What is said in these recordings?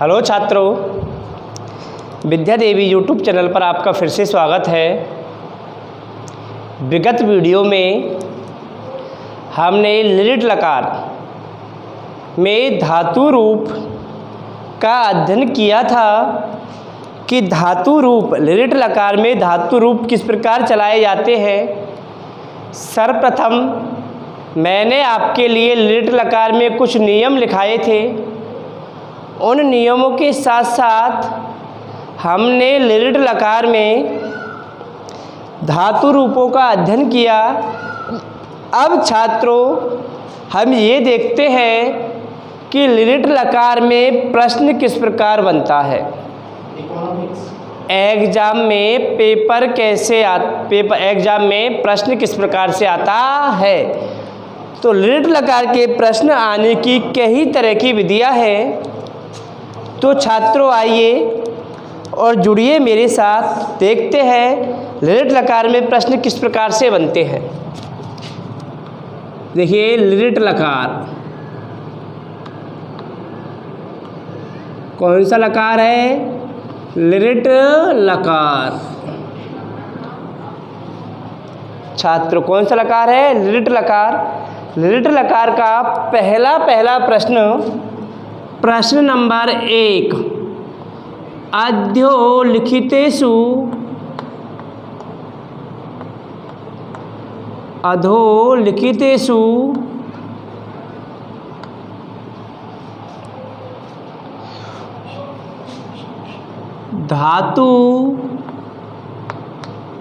Hello छात्रों, विद्या देवी YouTube channel पर आपका फिर से स्वागत है। विगत वीडियो में हमने लिरिट लकार में धातु रूप का अध्ययन किया था कि धातु रूप लिरिट लकार में धातु रूप किस प्रकार चलाए जाते हैं। सर्वप्रथम मैंने आपके लिए लिरिट लकार में कुछ नियम लिखाए थे। उन नियमों के साथ साथ हमने लिरिट लकार में धातु रूपों का अध्ययन किया। अब छात्रों, हम ये देखते हैं कि लिरिट लकार में प्रश्न किस प्रकार बनता है। एग्जाम में एग्जाम में प्रश्न किस प्रकार से आता है। तो लिरिट लकार के प्रश्न आने की कई तरह की विधियां हैं। तो छात्रों, आइए और जुड़िए मेरे साथ, देखते हैं लिरिट लकार में प्रश्न किस प्रकार से बनते हैं। देखिए, लिरिट लकार कौन सा लकार है? लिरिट लकार। छात्र, कौन सा लकार है? लिरिट लकार। लिरिट लकार का पहला प्रश्न नंबर 1, अधोलिखितेषु धातु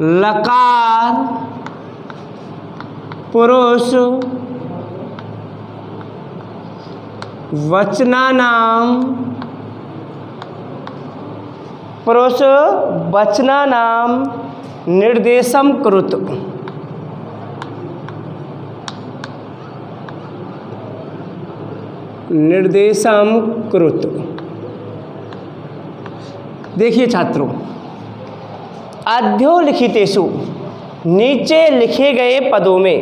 लकार पुरुष वचनानां निर्देशं कुरुत। देखिए छात्रों, अधोलिखितेषु नीचे लिखे गए पदों में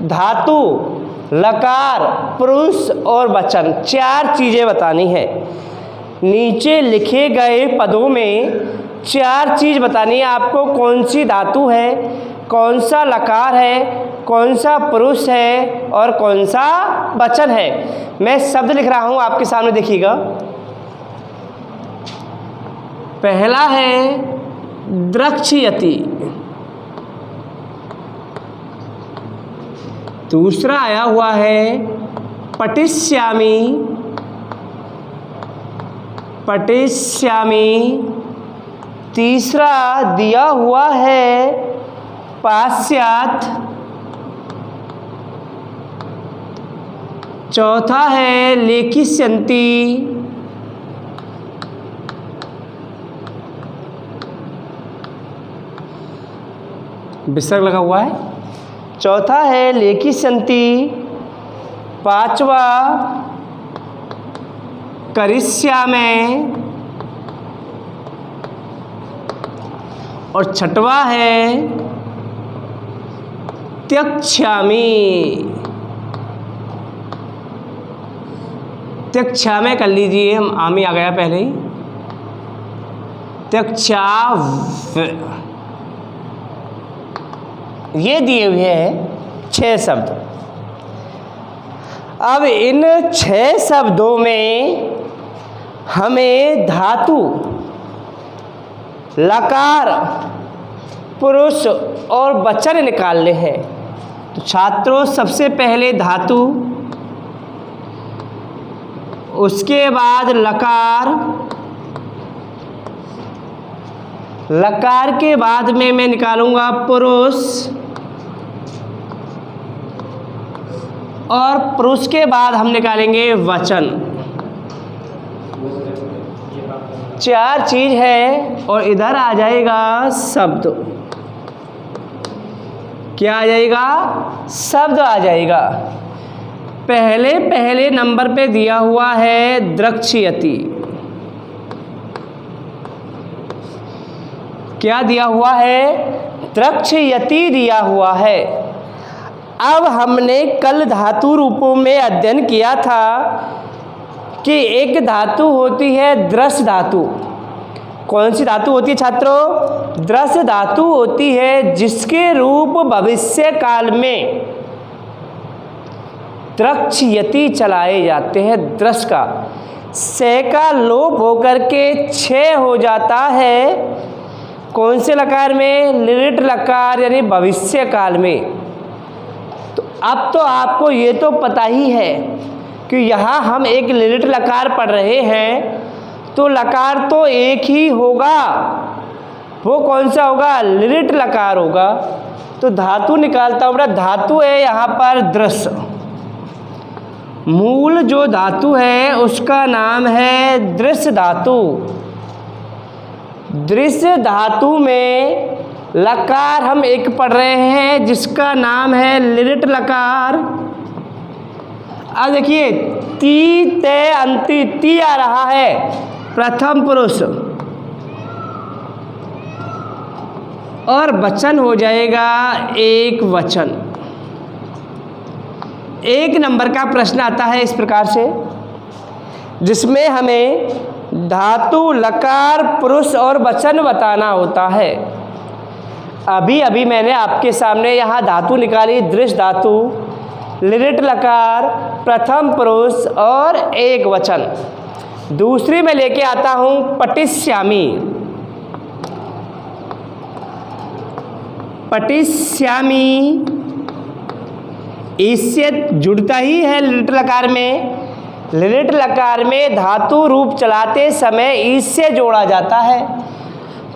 धातु, लकार, पुरुष और वचन 4 चीज़ें बतानी है। नीचे लिखे गए पदों में 4 चीज़ बतानी है आपको। कौन सी धातु है, कौन सा लकार है, कौन सा पुरुष है और कौन सा वचन है। मैं शब्द लिख रहा हूँ, आपके सामने देखिएगा। पहला है द्रक्ष्यति, दूसरा आया हुआ है पठिष्यामि, तीसरा दिया हुआ है पाश्चात, चौथा है लेखिष्यन्ति, विसर्ग लगा हुआ है। चौथा है लेखिष्यन्ति, पांचवा करिष्यामि और छठवा है त्यक्ष्यामि। त्यक्ष्यामि कर लीजिए, हम आमी आ गया पहले ही। ये दिए हुए हैं 6 शब्द। अब इन 6 शब्दों में हमें धातु, लकार, पुरुष और वचन निकालने हैं। तो छात्रों, सबसे पहले धातु, उसके बाद लकार, लकार के बाद में मैं निकालूंगा पुरुष और पुरुष के बाद हम निकालेंगे वचन। 4 चीज है और इधर आ जाएगा शब्द। क्या आ जाएगा? शब्द आ जाएगा। पहले नंबर पे दिया हुआ है द्रक्ष्यति। क्या दिया हुआ है? द्रक्ष्यति दिया हुआ है। अब हमने कल धातु रूपों में अध्ययन किया था कि एक धातु होती है दृश्य धातु। कौन सी धातु होती है छात्रों? दृश्य धातु होती है, जिसके रूप भविष्य काल में द्रक्ष्यति चलाए जाते हैं। दृश्य का से का लोप होकर के छः हो जाता है। कौन से लकार में? लिट लकार, यानी भविष्य काल में। तो अब तो आपको ये तो पता ही है कि यहाँ हम एक लिट लकार पढ़ रहे हैं, तो लकार तो एक ही होगा। वो कौन सा होगा? लिट लकार होगा। तो धातु निकालता हूँ बेटा। धातु है यहाँ पर दृश्य। मूल जो धातु है उसका नाम है दृश्य धातु। दृश्य धातु में लकार हम एक पढ़ रहे हैं, जिसका नाम है लिट लकार। अब देखिए, ती ते अंति, ती आ रहा है प्रथम पुरुष, और वचन हो जाएगा एक वचन। एक नंबर का प्रश्न आता है इस प्रकार से, जिसमें हमें धातु, लकार, पुरुष और वचन बताना होता है। अभी अभी मैंने आपके सामने यहाँ धातु निकाली, दृश्य धातु, लिट लकार, प्रथम पुरुष और एक वचन। दूसरी में लेके आता हूँ पठिष्यामि। पठिष्यामि इससे जुड़ता ही है लिट लकार में। लिट लकार में धातु रूप चलाते समय इससे जोड़ा जाता है।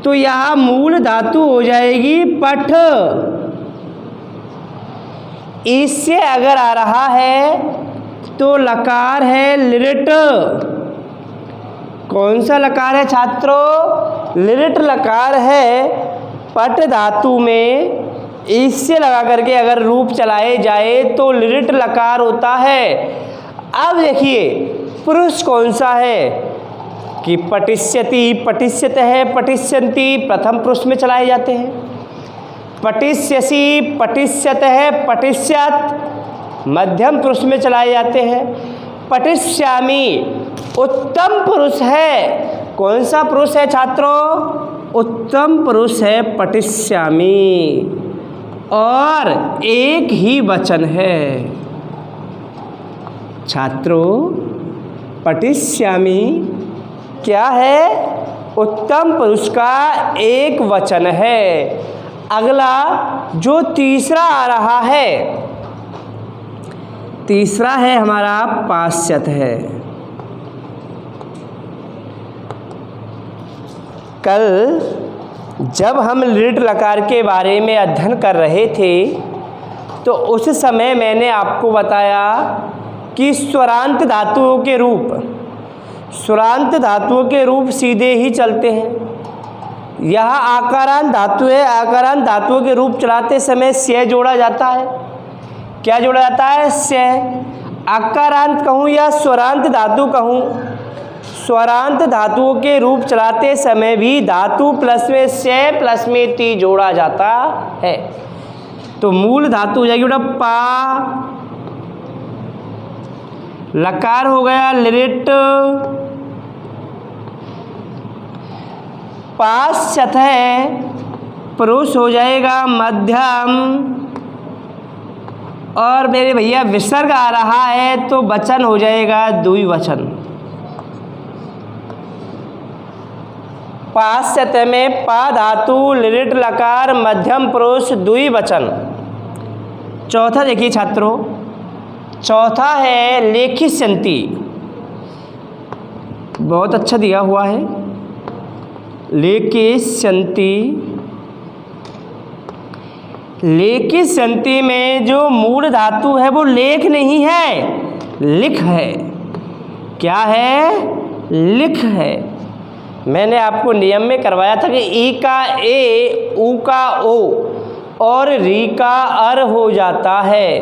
तो यहाँ मूल धातु हो जाएगी पठ। इससे अगर आ रहा है तो लकार है लिट। कौन सा लकार है छात्रों? लिट लकार है। पठ धातु में इससे लगा करके अगर रूप चलाए जाए तो लिट लकार होता है। अब देखिए पुरुष कौन सा है कि पठिष्यति, पठिष्यत है, पठिष्यन्ति प्रथम पुरुष में चलाए जाते हैं। पठिष्यसि, पठिष्यत है, पठिष्यत मध्यम पुरुष में चलाए जाते हैं। पठिष्यामि उत्तम पुरुष है। कौन सा पुरुष है छात्रों? उत्तम पुरुष है पठिष्यामि, और एक ही वचन है। छात्रों, पठिष्यामि क्या है? उत्तम पुरुष का एक वचन है। अगला जो तीसरा आ रहा है, तीसरा है हमारा पाश्चात है। कल जब हम लिट लकार के बारे में अध्ययन कर रहे थे तो उस समय मैंने आपको बताया कि स्वरांत धातुओं के रूप, स्वरांत धातुओं के रूप सीधे ही चलते हैं। यहाँ आकारांत धातु है। आकारांत धातुओं के रूप चलाते समय से जोड़ा जाता है। क्या जोड़ा जाता है? से। आकारांत कहूँ या स्वरांत धातु कहूँ, स्वरांत धातुओं के रूप चलाते समय भी धातु प्लस में से प्लस में ती जोड़ा जाता है। तो मूल धातु हो जाएगी बेटा पा। लकार हो गया लिट। पाश्चात है, पुरुष हो जाएगा मध्यम, और मेरे भैया विसर्ग आ रहा है तो वचन हो जाएगा द्विवचन। पाश्चात में पा धातु, लिट लकार, मध्यम पुरुष, द्विवचन। चौथा देखिए छात्रों, चौथा है लेखिष्यन्ति। बहुत अच्छा दिया हुआ है लेखिष्यन्ति। लेखिष्यन्ति में जो मूल धातु है वो लेख नहीं है, लिख है। क्या है? लिख है। मैंने आपको नियम में करवाया था कि ई का ए, ऊ का ओ और री का अर हो जाता है।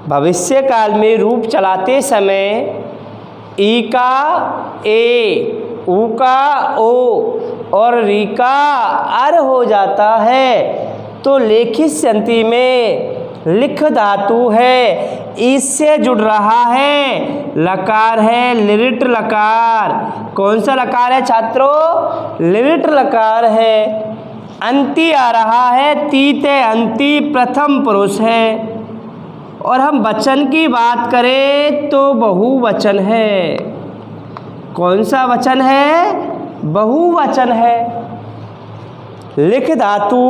भविष्य काल में रूप चलाते समय ई का ए, ऊ का ओ और री का अर हो जाता है। तो लेखिष्यन्ति में लिख धातु है, इससे जुड़ रहा है लकार है लिरिट लकार। कौन सा लकार है छात्रों? लिरिट लकार है। अंति आ रहा है, तीते अंति प्रथम पुरुष है। और हम वचन की बात करें तो बहुवचन है। कौन सा वचन है? बहुवचन है। लिख धातु,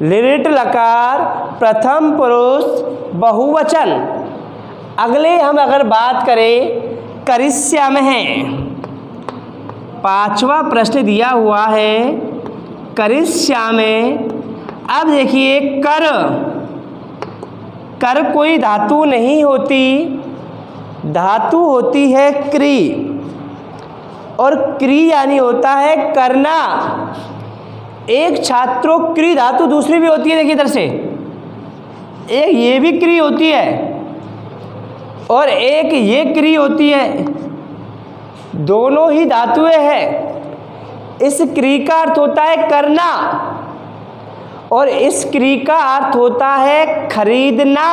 लिरिट लकार, प्रथम पुरुष, बहुवचन। अगले हम अगर बात करें करिष्यामहे, पांचवा प्रश्न दिया हुआ है करिष्यामहे। अब देखिए कर, कर कोई धातु नहीं होती, धातु होती है क्री, और क्री यानी होता है करना। एक छात्रों क्री धातु दूसरी भी होती है, देखिए इधर से, एक ये भी क्री होती है और एक ये क्री होती है, दोनों ही धातुएं हैं। इस क्री का अर्थ होता है करना और इस क्री का अर्थ होता है खरीदना।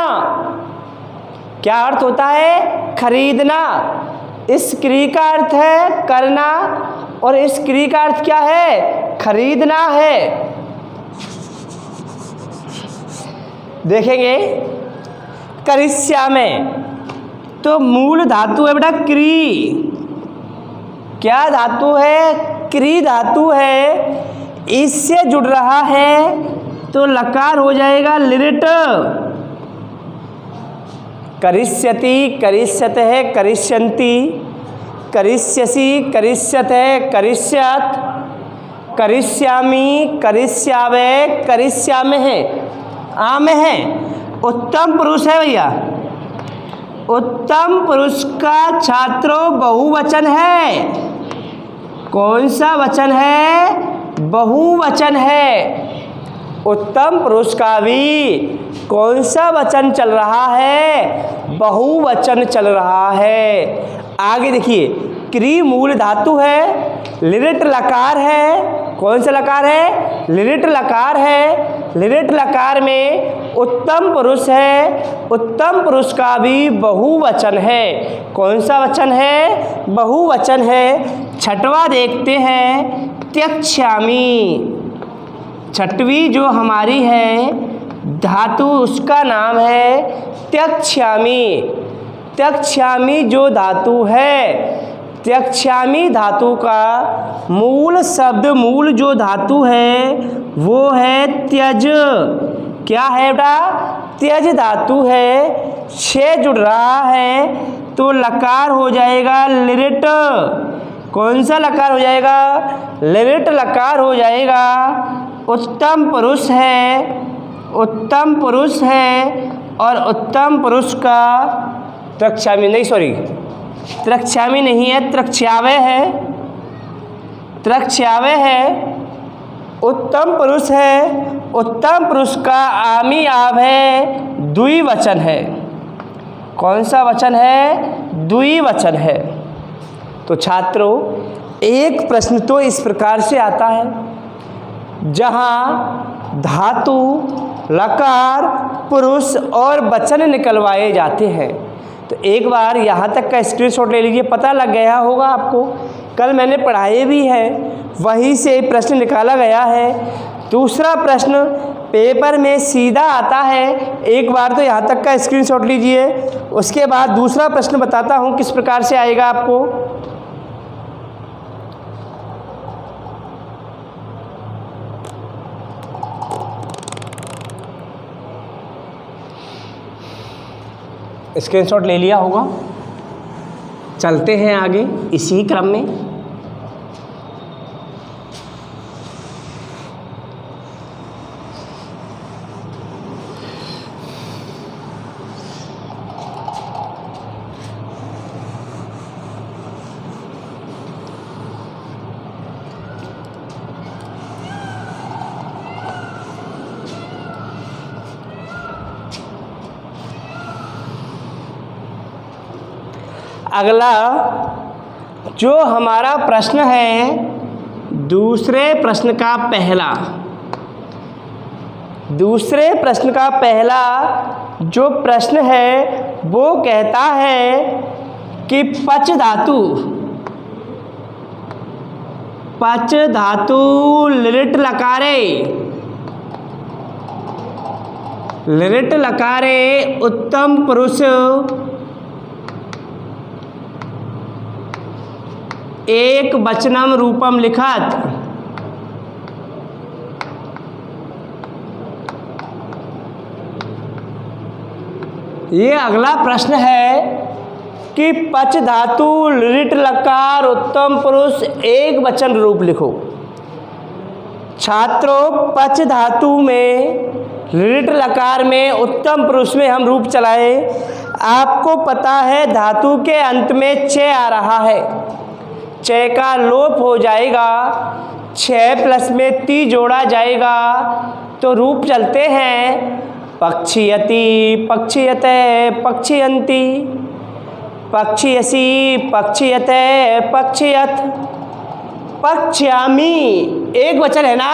क्या अर्थ होता है? खरीदना। इस क्री का अर्थ है करना और इस क्री का अर्थ क्या है? खरीदना है। देखेंगे करिष्यामहे, तो मूल धातु है बेटा क्री। क्या धातु है? क्री धातु है। इससे जुड़ रहा है तो लकार हो जाएगा लिरिट। करिष्यति, करिष्यतः, करिष्यन्ति, करिष्यसि, करिष्यतः, करिष्यत्, करिष्यामि, करिष्यावे, करिष्यामहे। आमहे उत्तम पुरुष है भैया। उत्तम पुरुष का छात्रों बहुवचन है। कौन सा वचन है? बहुवचन है। उत्तम पुरुष का भी कौन सा वचन चल रहा है? बहुवचन चल रहा है। आगे देखिए, क्री मूल धातु है, लिरिट लकार है। कौन सा लकार है? लिरिट लकार है। लिरिट लकार में उत्तम पुरुष है। उत्तम पुरुष का भी बहुवचन है। कौन सा वचन है? बहुवचन है। छठवां देखते हैं त्यक्ष्यामि। छठवीं जो हमारी है धातु, उसका नाम है त्यक्ष्यामि। त्यक्ष्यामि जो धातु है, त्यक्ष्यामि धातु का मूल शब्द, मूल जो धातु है वो है त्यज। क्या है बेटा? त्यज धातु है। छे जुड़ रहा है तो लकार हो जाएगा लिरिट। कौन सा लकार हो जाएगा? लिरिट लकार हो जाएगा। उत्तम पुरुष है, उत्तम पुरुष है और उत्तम पुरुष का त्यक्ष्यामि नहीं, सॉरी त्यक्ष्यामि नहीं है, त्यक्ष्यावे है। त्यक्ष्यावे है, उत्तम पुरुष है। उत्तम पुरुष का आमी आव है, द्विवचन है। कौन सा वचन है? द्विवचन है। तो छात्रों, एक प्रश्न तो इस प्रकार से आता है जहाँ धातु, लकार, पुरुष और वचन निकलवाए जाते हैं। तो एक बार यहाँ तक का स्क्रीनशॉट ले लीजिए, पता लग गया होगा आपको। कल मैंने पढ़ाए भी है, वहीं से प्रश्न निकाला गया है। दूसरा प्रश्न पेपर में सीधा आता है। एक बार तो यहाँ तक का स्क्रीनशॉट लीजिए, उसके बाद दूसरा प्रश्न बताता हूँ किस प्रकार से आएगा आपको। स्क्रीनशॉट ले लिया होगा। चलते हैं आगे इसी क्रम में। अगला जो हमारा प्रश्न है, दूसरे प्रश्न का पहला, दूसरे प्रश्न का पहला जो प्रश्न है वो कहता है कि पच धातु लिरिट लकारे उत्तम पुरुष एक वचनम रूपम लिखत। ये अगला प्रश्न है कि पच धातु लिट लकार उत्तम पुरुष एक वचन रूप लिखो। छात्रों, पच धातु में लिट लकार में उत्तम पुरुष में हम रूप चलाए। आपको पता है धातु के अंत में च आ रहा है, च का लोप हो जाएगा, 6 प्लस में ती जोड़ा जाएगा तो रूप चलते हैं पक्षियति, पक्षियते, पक्षियंती, पक्षियसी, पक्षियते, पक्षियत, पक्ष्यामी। एक वचन है ना,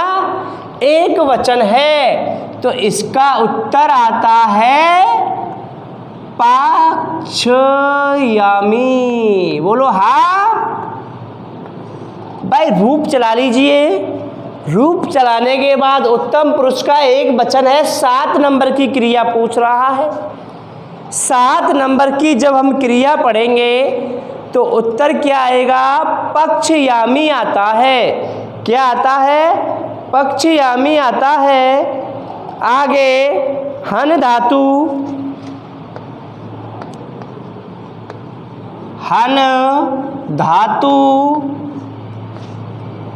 एक वचन है तो इसका उत्तर आता है पक्षयामी। बोलो हाँ भाई, रूप चला लीजिए। रूप चलाने के बाद उत्तम पुरुष का एक वचन है, 7 नंबर की क्रिया पूछ रहा है। 7 नंबर की जब हम क्रिया पढ़ेंगे तो उत्तर क्या आएगा? पक्षयामी आता है। क्या आता है? पक्षयामी आता है। आगे हन धातु, हन धातु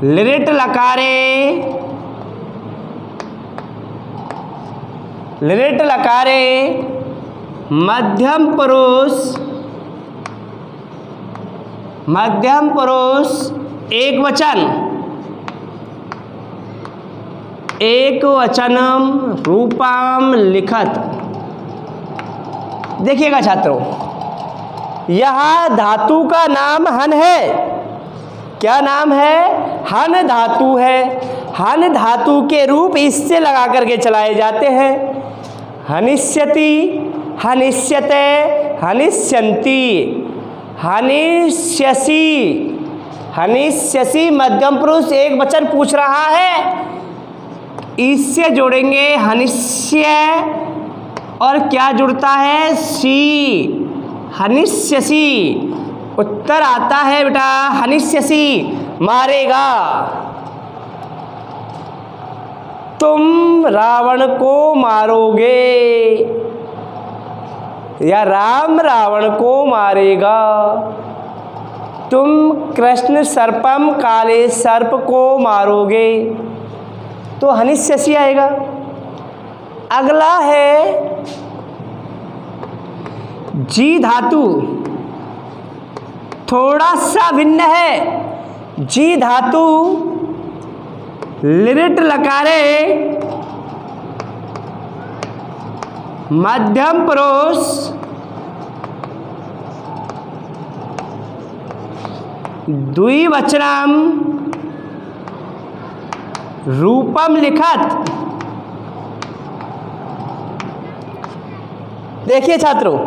लिरिट लकारे मध्यम पुरुष एक वचनम रूपम लिखत। देखिएगा छात्रों, यहाँ धातु का नाम हन है। क्या नाम है? हन धातु है। हन धातु के रूप इससे लगा करके चलाए जाते हैं। हनिष्यति, हनिष्यते, हनिष्यन्ति, हनिष्यसि। हनिष्यसि मध्यम पुरुष एक वचन पूछ रहा है, इससे जोड़ेंगे हनिष्य और क्या जुड़ता है? सी, हनिष्यसि। उत्तर आता है बेटा हनिष्यसि, मारेगा। तुम रावण को मारोगे या राम रावण को मारेगा। तुम कृष्ण सर्पम काले सर्प को मारोगे तो हनिष्यसि आएगा। अगला है जी धातु, थोड़ा सा भिन्न है। जी धातु लिरिट लकारे मध्यम पुरुष द्विवचनम रूपम लिखत। देखिए छात्रों,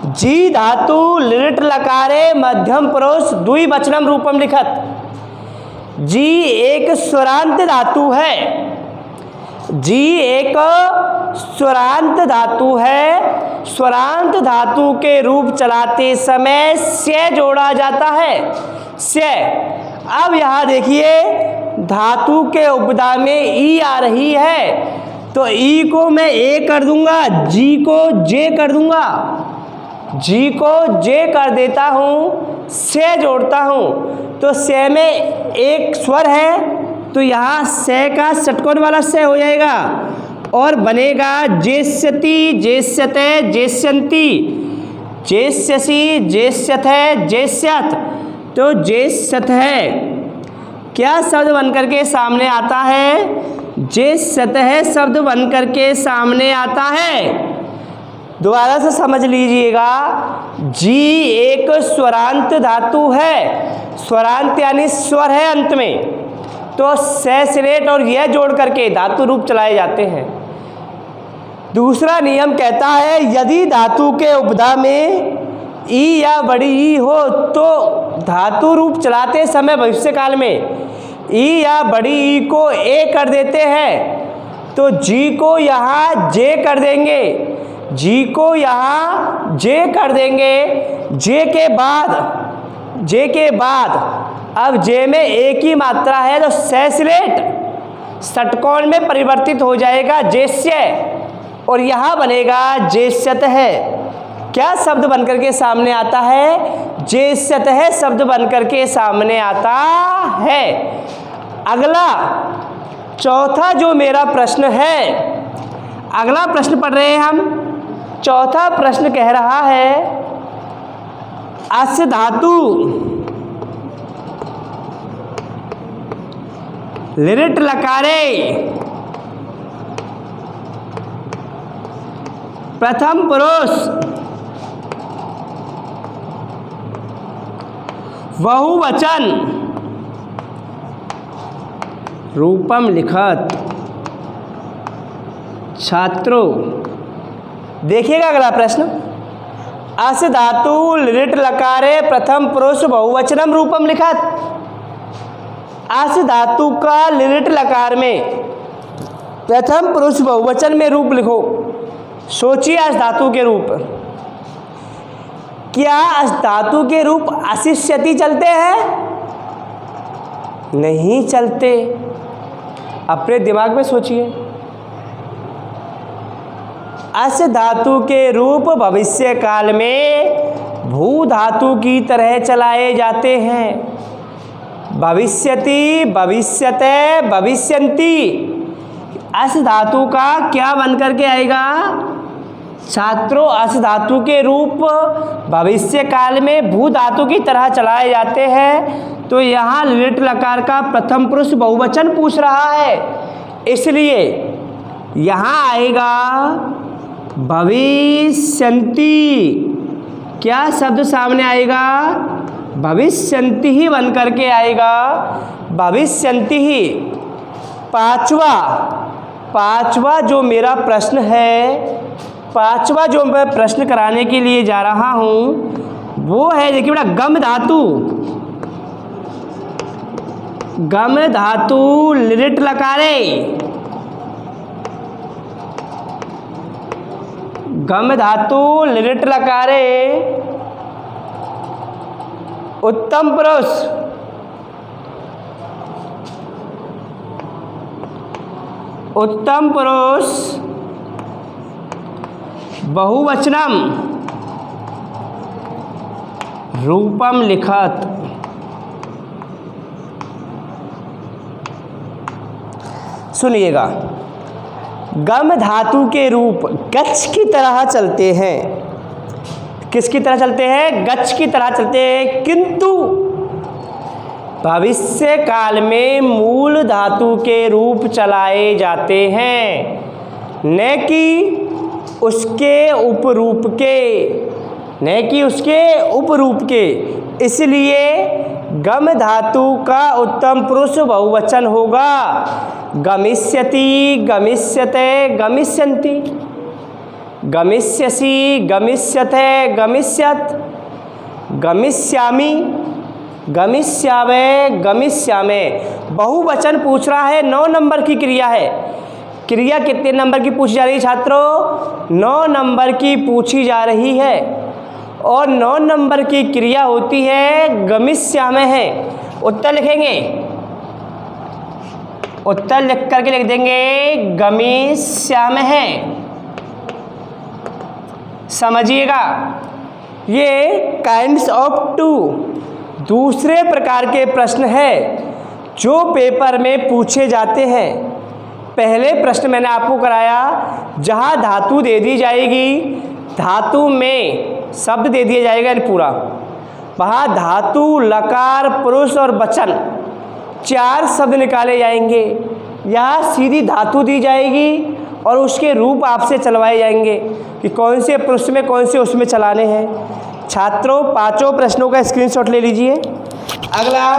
जी धातु लिरिट लकारे मध्यम पुरुष द्विवचनम रूपम लिखत। जी एक स्वरांत धातु है। जी एक स्वरांत धातु है। स्वरांत धातु के रूप चलाते समय से जोड़ा जाता है, से। अब यहाँ देखिए, धातु के उपदा में ई आ रही है तो ई को मैं ए कर दूंगा, जी को जे कर दूंगा। जी को जे कर देता हूँ, से जोड़ता हूँ तो से में एक स्वर है तो यहाँ से का षटकोण वाला से हो जाएगा और बनेगा जेष्यति, जेष्यते, जेष्यन्ति, जेष्यसि, जेष्यथे, जेष्यत। तो जेष्यत है क्या शब्द बन करके सामने आता है? जेष्यत है शब्द बन करके सामने आता है। दोबारा से समझ लीजिएगा, जी एक स्वरांत धातु है। स्वरांत यानी स्वर है अंत में, तो सैसिलेट और यह जोड़ करके धातु रूप चलाए जाते हैं। दूसरा नियम कहता है यदि धातु के उपधा में ई या बड़ी ई हो तो धातु रूप चलाते समय भविष्य काल में ई या बड़ी ई को ए कर देते हैं तो जी को यहाँ जे कर देंगे, जी को यहाँ जे कर देंगे। जे के बाद अब जे में एक ही मात्रा है तो सैसिलेट षटकोण में परिवर्तित हो जाएगा जेस्य और यहाँ बनेगा जेष्यत है। क्या शब्द बनकर के सामने आता है? जेष्यत है शब्द बनकर के सामने आता है। अगला चौथा जो मेरा प्रश्न है, अगला प्रश्न पढ़ रहे हैं हम। चौथा प्रश्न कह रहा है अस्य धातु लिरिट लकारे प्रथम पुरुष बहुवचन रूपम लिखत। छात्रों देखिएगा अगला प्रश्न, अस्य धातु लिरिट लकारे प्रथम पुरुष बहुवचनम रूपम लिखत। अस्य धातु का लिरिट लकार में प्रथम पुरुष बहुवचन में रूप लिखो। सोचिए अस्य धातु के रूप, क्या अस्य धातु के रूप अशिष्यति चलते हैं? नहीं चलते। अपने दिमाग में सोचिए। अस्य धातु के रूप भविष्य काल में भू धातु की तरह चलाए जाते हैं। भविष्यति, भविष्यते, भविष्यन्ति। अस्य धातु का क्या बनकर के आएगा? छात्रों अस्य धातु के रूप भविष्य काल में भू धातु की तरह चलाए जाते हैं। तो यहाँ लिट लकार का प्रथम पुरुष बहुवचन पूछ रहा है, इसलिए यहाँ आएगा भविष्यन्ति। क्या शब्द सामने आएगा? भविष्यन्ति ही बन करके आएगा, भविष्यन्ति ही। पांचवा जो मेरा प्रश्न है, पांचवा जो मैं प्रश्न कराने के लिए जा रहा हूँ वो है, देखिए बेटा, गम धातु। गम धातु लिरिट लकारे, गम धातु लिरिट लकारे उत्तम पुरुष उत्तम पुरुष बहुवचनम रूपम लिखत। सुनिएगा, गम धातु के रूप गच्छ की तरह चलते हैं। किसकी तरह चलते हैं? गच्छ की तरह चलते हैं, किंतु भविष्य काल में मूल धातु के रूप चलाए जाते हैं, न कि उसके उपरूप के, न कि उसके उपरूप के। इसलिए गम धातु का उत्तम पुरुष बहुवचन होगा गमिष्यति, गमिष्यते, गमिष्यन्ति, गमिष्यसि, गमिष्यते, गमिष्यत, गमिष्यामि, गमिष्यामे, गमिष्यामे। बहुवचन पूछ रहा है, 9 नंबर की क्रिया है। क्रिया कितने नंबर की पूछी जा रही है छात्रों? 9 नंबर की पूछी जा रही है। और 9 नंबर की क्रिया होती है गमिष्यामे है। उत्तर लिखेंगे, उत्तर लिख करके लिख देंगे गमिष्यामे है। समझिएगा, ये काइंड्स ऑफ 2 दूसरे प्रकार के प्रश्न है जो पेपर में पूछे जाते हैं। पहले प्रश्न मैंने आपको कराया, जहाँ धातु दे दी जाएगी, धातु में शब्द दे दिया जाएगा पूरा, वहाँ धातु, लकार, पुरुष और वचन 4 शब्द निकाले जाएंगे। यहाँ सीधी धातु दी जाएगी और उसके रूप आपसे चलवाए जाएंगे कि कौन से पुरुष में कौन से उसमें चलाने हैं। छात्रों 5 प्रश्नों का स्क्रीनशॉट ले लीजिए। अगला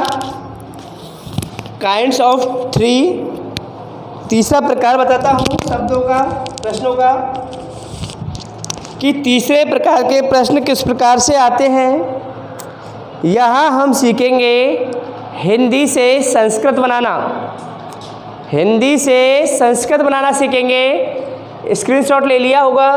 काइंड्स ऑफ थ्री। तीसरा प्रकार बताता हूँ शब्दों का, प्रश्नों का, कि तीसरे प्रकार के प्रश्न किस प्रकार से आते हैं। यहाँ हम सीखेंगे हिंदी से संस्कृत बनाना, हिंदी से संस्कृत बनाना सीखेंगे। स्क्रीनशॉट ले लिया होगा।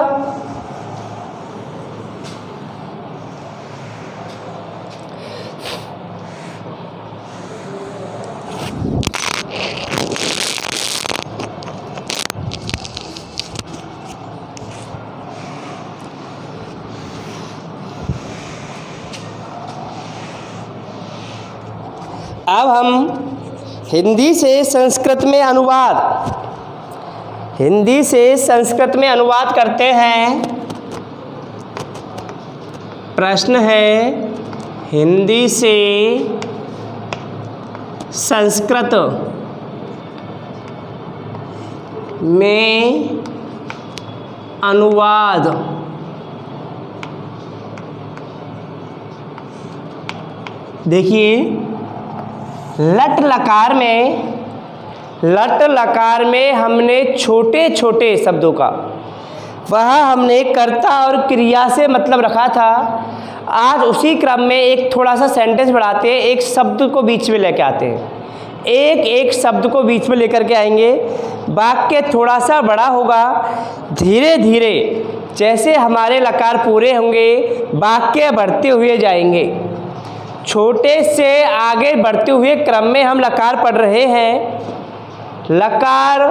अब हम हिंदी से संस्कृत में अनुवाद, हिंदी से संस्कृत में अनुवाद करते हैं। प्रश्न है हिंदी से संस्कृत में अनुवाद। देखिए लट लकार में हमने छोटे छोटे शब्दों का, वहाँ हमने कर्ता और क्रिया से मतलब रखा था। आज उसी क्रम में एक थोड़ा सा सेंटेंस बढ़ाते हैं, एक शब्द को बीच में लेके आते हैं, एक शब्द को बीच में लेकर के आएंगे। वाक्य थोड़ा सा बड़ा होगा। धीरे धीरे जैसे हमारे लकार पूरे होंगे वाक्य बढ़ते हुए जाएंगे। छोटे से आगे बढ़ते हुए क्रम में हम लकार पढ़ रहे हैं। लकार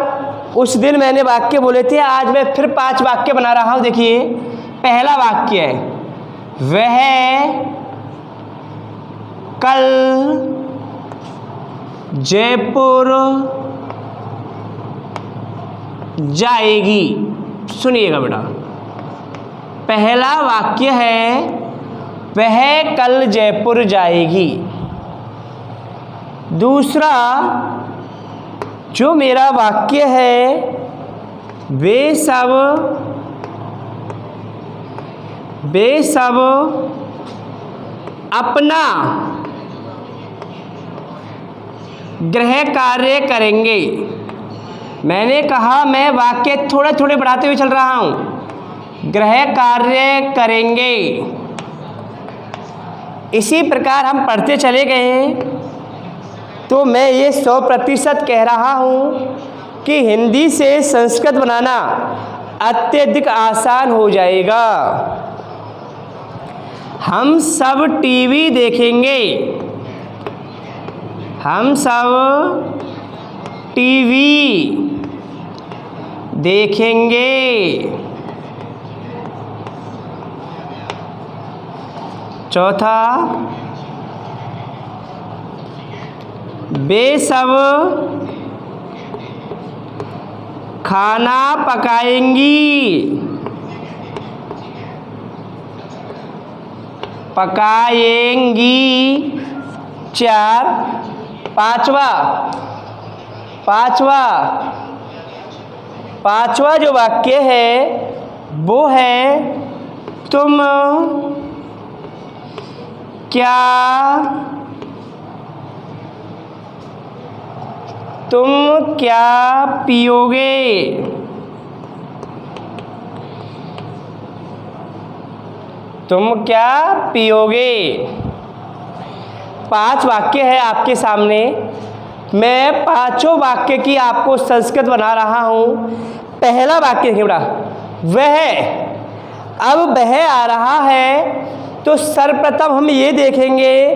उस दिन मैंने वाक्य बोले थे, आज मैं फिर 5 वाक्य बना रहा हूँ। देखिए पहला वाक्य है, वह कल जयपुर जाएगी। सुनिएगा बेटा, पहला वाक्य है वह कल जयपुर जाएगी। दूसरा जो मेरा वाक्य है, वे सब अपना गृह कार्य करेंगे। मैंने कहा मैं वाक्य थोड़े थोड़े बढ़ाते हुए चल रहा हूँ। गृह कार्य करेंगे। इसी प्रकार हम पढ़ते चले गए तो मैं ये 100% कह रहा हूँ कि हिंदी से संस्कृत बनाना अत्यधिक आसान हो जाएगा। हम सब टीवी देखेंगे, हम सब टीवी देखेंगे। चौथा, वे सब खाना पकाएंगी, पकाएंगी। 4, पांचवा जो वाक्य है वो है तुम क्या पियोगे। तुम क्या पियोगे। 5 वाक्य है आपके सामने। मैं 5 वाक्य की आपको संस्कृत बना रहा हूँ। पहला वाक्य देखिए बेटा, वह। अब वह आ रहा है तो सर्वप्रथम हम ये देखेंगे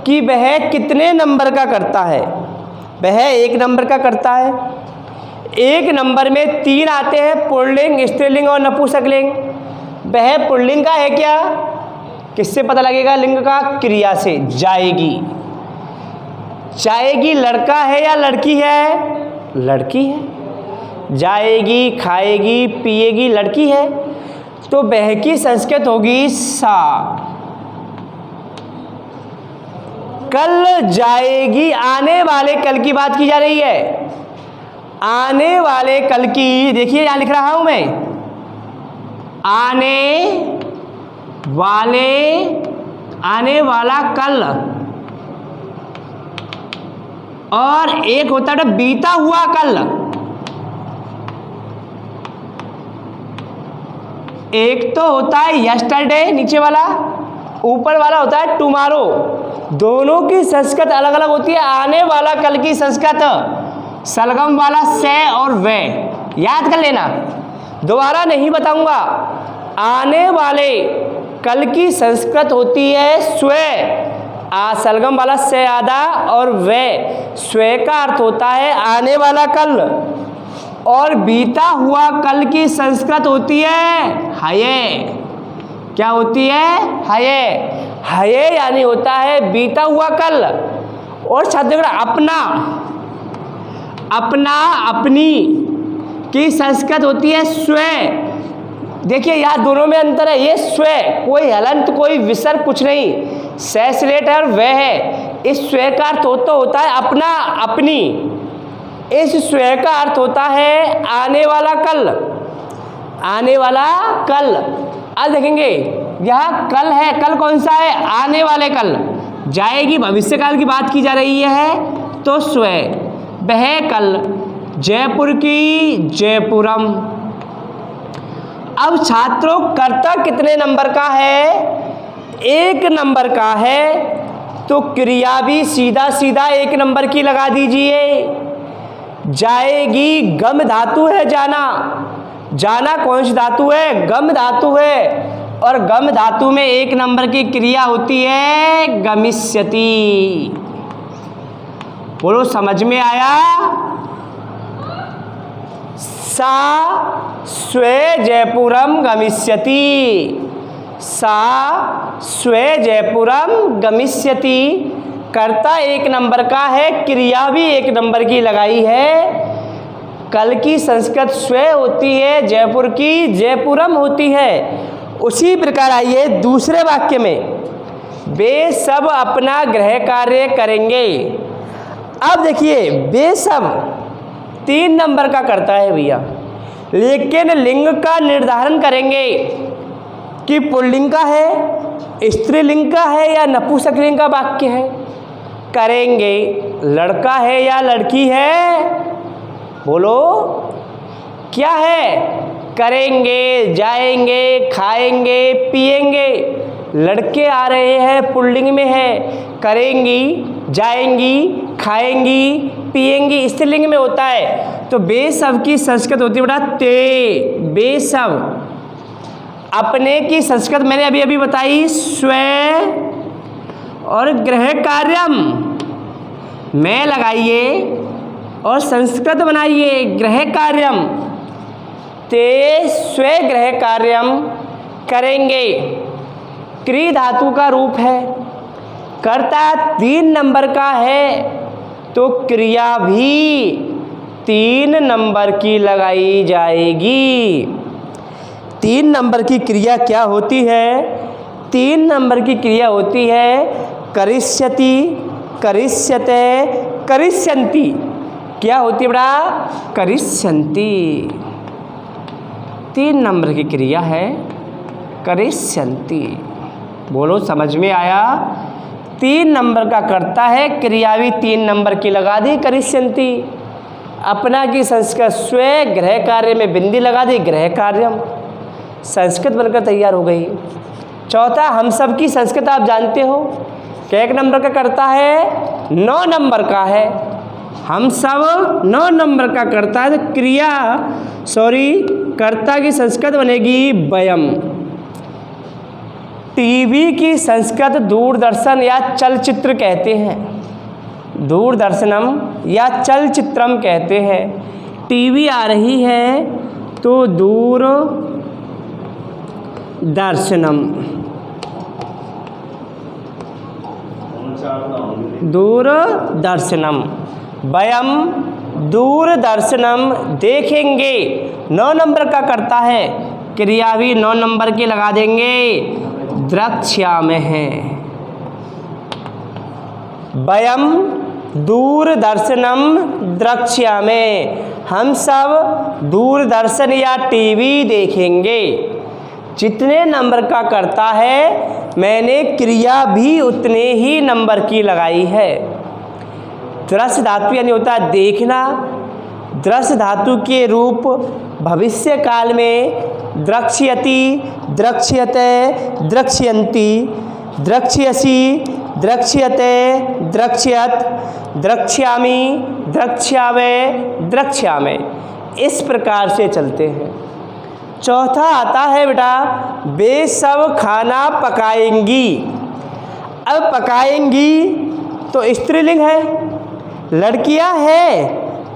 कि वह कितने नंबर का करता है। वह 1 नंबर का करता है। 1 नंबर में 3 आते हैं, पुल्लिंग, स्त्रीलिंग और नपुंसकलिंग। वह पुल्लिंग का है क्या? किससे पता लगेगा लिंग का? क्रिया से। जाएगी। जाएगी लड़का है या लड़की है? लड़की है। जाएगी, खाएगी, पिएगी, लड़की है। तो वह की संस्कृत होगी सा। कल जाएगी, आने वाले कल की बात की जा रही है। आने वाले कल की, देखिए यहां लिख रहा हूं मैं, आने वाला कल। और एक होता है बीता हुआ कल। एक तो होता है यस्टरडे नीचे वाला, ऊपर वाला होता है टुमारो। दोनों की संस्कृत अलग अलग होती है। आने वाला कल की संस्कृत सलगम वाला से और वे, याद कर लेना, दोबारा नहीं बताऊंगा। आने वाले कल की संस्कृत होती है स्वे, सलगम वाला से आधा और वे, स्वे का अर्थ होता है आने वाला कल। और बीता हुआ कल की संस्कृत होती है हये। क्या होती है? हये। हये यानी होता है बीता हुआ कल। और शब्द अपना, अपना अपनी की संस्कृत होती है स्वे। देखिए यहाँ दोनों में अंतर है। ये स्वे, कोई हलंत कोई विसर्ग कुछ नहीं, सैसलेट है और वह है। इस स्वे का अर्थ होता है अपना अपनी। इस स्वे का अर्थ होता है आने वाला कल, आने वाला कल। अब देखेंगे यहाँ कल है, कल कौन सा है? आने वाले कल। जाएगी भविष्यकाल की बात की जा रही है तो स्वे। वह कल जयपुर की जयपुरम। अब छात्रों कर्ता कितने नंबर का है? 1 नंबर का है। तो क्रिया भी सीधा सीधा 1 नंबर की लगा दीजिए। जाएगी गम धातु है जाना। जाना कौन सी धातु है? गम धातु है। और गम धातु में 1 नंबर की क्रिया होती है गमिष्यति। बोलो समझ में आया? सा स्वे जयपुरम गमिष्यति। सा स्वे जयपुरम गमिष्यति। कर्ता 1 नंबर का है, क्रिया भी 1 नंबर की लगाई है। कल की संस्कृत स्वे होती है, जयपुर की जयपुरम होती है। उसी प्रकार आइए दूसरे वाक्य में, वे सब अपना गृह कार्य करेंगे। अब देखिए वे सब 3 नंबर का करता है भैया, लेकिन लिंग का निर्धारण करेंगे कि पुल्लिंग का है, स्त्रीलिंग का है या नपुंसकलिंग का वाक्य है। करेंगे लड़का है या लड़की है? बोलो क्या है? करेंगे, जाएंगे, खाएंगे, पिएंगे। लड़के आ रहे हैं, पुल्लिंग में है। करेंगी, जाएंगी, खाएंगी, पिएंगी स्त्रीलिंग में होता है। तो बेसब की संस्कृत होती है बेटा ते। बेसब। अपने की संस्कृत मैंने अभी अभी बताई स्वे। और गृह कार्यम में लगाइए और संस्कृत बनाइए गृह कार्यम। ते स्वे गृह कार्यम करेंगे। क्री धातु का रूप है। कर्ता 3 नंबर का है तो क्रिया भी 3 नंबर की लगाई जाएगी। 3 नंबर की क्रिया क्या होती है? 3 नंबर की क्रिया होती है करिष्यति, करिष्यते, करिष्यन्ति। क्या होती है बेटा? करिष्यन्ति। 3 नंबर की क्रिया है करिष्यन्ति। बोलो समझ में आया? 3 नंबर का करता है, क्रिया भी 3 नंबर की लगा दी करिष्यन्ति। अपना की संस्कृत स्वे, गृह कार्य में बिंदी लगा दी, गृह कार्यम। संस्कृत बनकर तैयार हो गई। चौथा, हम सब की संस्कृत आप जानते हो कि 1 नंबर का करता है, 9 नंबर का है। हम सब 9 नंबर का करता है तो क्रिया कर्ता की संस्कृत बनेगी वयम। टीवी की संस्कृत दूरदर्शन या चलचित्र कहते हैं। दूरदर्शनम या चलचित्रम कहते हैं। टीवी आ रही है तो दूरदर्शनम। दूरदर्शनम। वयम दूरदर्शनम देखेंगे। 9 नंबर का करता है, क्रिया भी 9 नंबर की लगा देंगे, द्रक्ष्यामहे। वयम दूरदर्शनम द्रक्ष्यामे। हम सब दूरदर्शन या टीवी देखेंगे। जितने नंबर का करता है मैंने क्रिया भी उतने ही नंबर की लगाई है। दृश्य धातु यानी होता है देखना। दृश्य धातु के रूप भविष्य काल में द्रक्ष्यति, द्रक्ष्यते, द्रक्ष्यन्ति, द्रक्ष्यसि, द्रक्ष्यते, द्रक्ष्यत, द्रक्ष्यामि, द्रक्ष्यावे, द्रक्ष्यामे, इस प्रकार से चलते हैं। चौथा आता है बेटा, वे सब खाना पकाएंगी। अब पकाएंगी तो स्त्रीलिंग है, लड़कियां हैं,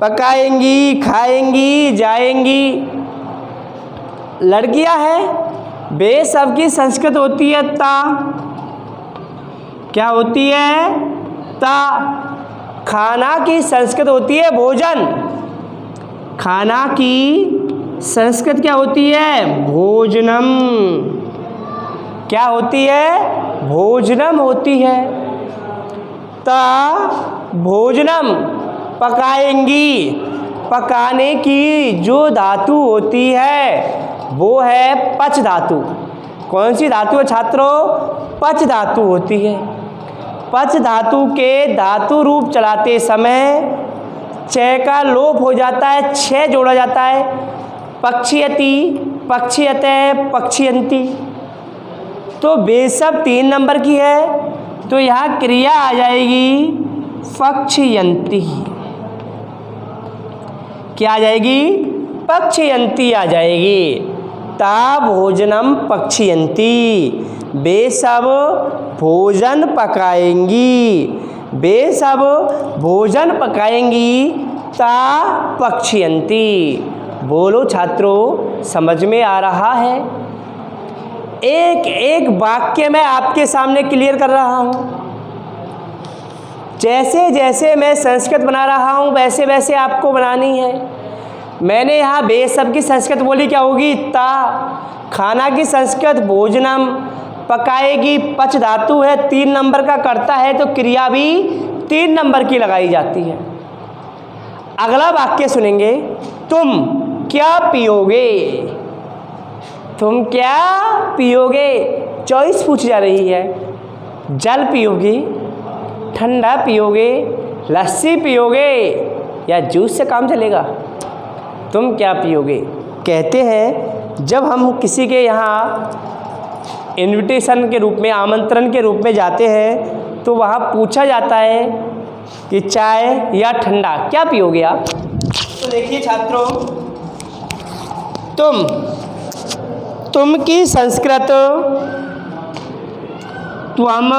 पकाएंगी, खाएंगी, जाएंगी, लड़कियां हैं। वे सब की संस्कृत होती है ता। क्या होती है? ता। खाना की संस्कृत होती है भोजन। खाना की संस्कृत क्या होती है? भोजनम। क्या होती है? भोजनम होती है। ता भोजनम, पकाएंगी। पकाने की जो धातु होती है वो है पच धातु। कौन सी धातु है छात्रों? पच धातु होती है। पच धातु के धातु रूप चलाते समय च का लोप हो जाता है, छ जोड़ा जाता है। पक्षियति, पक्षियते, पक्षियंती। तो वे सब 3 नंबर की है, तो यहाँ क्रिया आ जाएगी पक्षियंती। क्या आ जाएगी? पक्षियंती आ जाएगी। ता भोजनम पक्षियंती, वे सब भोजन पकाएंगी। वे सब भोजन पकाएंगी, ता पक्षियंती। बोलो छात्रों, समझ में आ रहा है? एक एक वाक्य मैं आपके सामने क्लियर कर रहा हूँ। जैसे जैसे मैं संस्कृत बना रहा हूँ वैसे वैसे आपको बनानी है। मैंने यहाँ वे सब की संस्कृत बोली, क्या होगी? ता। खाना की संस्कृत भोजनम, पकाएगी पच धातु है, 3 नंबर का करता है, तो क्रिया भी 3 नंबर की लगाई जाती है। अगला वाक्य सुनेंगे, तुम क्या पियोगे? तुम क्या पियोगे? चॉइस पूछी जा रही है। जल पियोगे, ठंडा पियोगे, लस्सी पियोगे, या जूस से काम चलेगा? तुम क्या पियोगे? कहते हैं जब हम किसी के यहाँ इनविटेशन के रूप में, आमंत्रण के रूप में जाते हैं तो वहाँ पूछा जाता है कि चाय या ठंडा, क्या पियोगे आप? तो देखिए छात्रों, तुम की संस्कृत त्वम।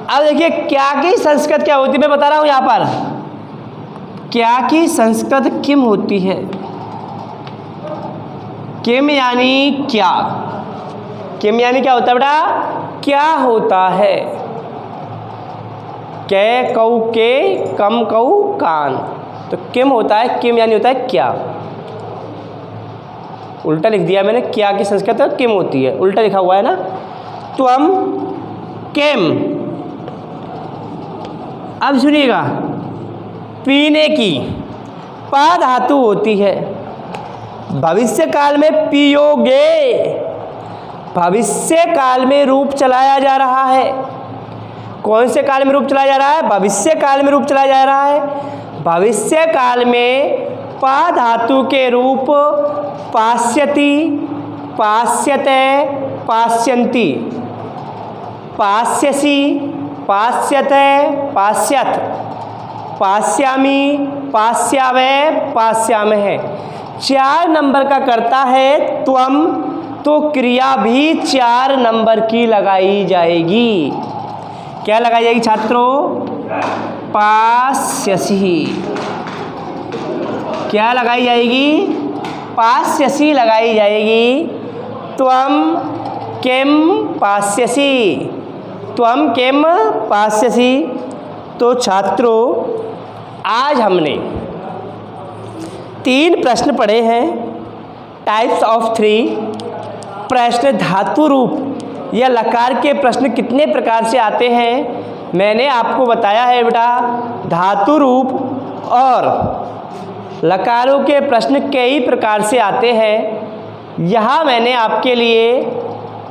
अब देखिए क्या की संस्कृत क्या होती है, मैं बता रहा हूँ यहाँ पर। क्या की संस्कृत किम होती है। किम यानी क्या। किम यानी क्या होता है बेटा? क्या होता है। कै कऊ के, कम कऊ कान, तो किम होता है। किम यानी होता है क्या। उल्टा लिख दिया मैंने, क्या की संस्कृत किम होती है, उल्टा लिखा हुआ है ना। त्वम किम। अब सुनिएगा, पीने की पा धातु होती है। भविष्य काल में पियोगे, भविष्य काल में रूप चलाया जा रहा है। कौन से काल में रूप चलाया जा रहा है? भविष्य काल में रूप चलाया जा रहा है। भविष्य काल में पा धातु के रूप पास्यति, पास्यते, पास्यन्ति, पास्यसि, पास्यते, पास्यत, पास्यामि, पास्यावे, पास्यामहे। 4 नंबर का करता है त्वम, तो क्रिया भी 4 नंबर की लगाई जाएगी। क्या लगाई जाएगी छात्रों? पास्यसि। क्या लगाई जाएगी? पास्यसि लगाई जाएगी। त्वम किम पास्यसि, त्वम किम पास्यसि। तो छात्रों, आज हमने 3 प्रश्न पढ़े हैं। टाइप्स ऑफ 3 प्रश्न, धातु रूप या लकार के प्रश्न कितने प्रकार से आते हैं मैंने आपको बताया है बेटा। धातु रूप और लकारों के प्रश्न कई प्रकार से आते हैं। यहाँ मैंने आपके लिए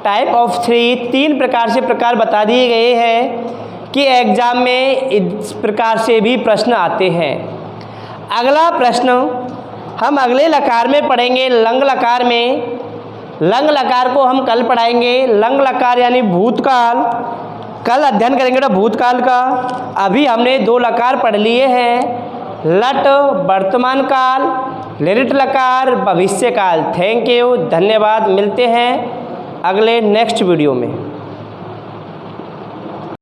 टाइप ऑफ 3 प्रकार से प्रकार बता दिए गए हैं कि एग्ज़ाम में इस प्रकार से भी प्रश्न आते हैं। अगला प्रश्न हम अगले लकार में पढ़ेंगे, लंग लकार में। लंग लकार को हम कल पढ़ाएंगे। लंग लकार यानी भूतकाल, कल अध्ययन करेंगे तो भूतकाल का। अभी हमने 2 लकार पढ़ लिए हैं, लट वर्तमान काल, लिरिट लकार भविष्य काल। थैंक यू, धन्यवाद। मिलते हैं अगले नेक्स्ट वीडियो में।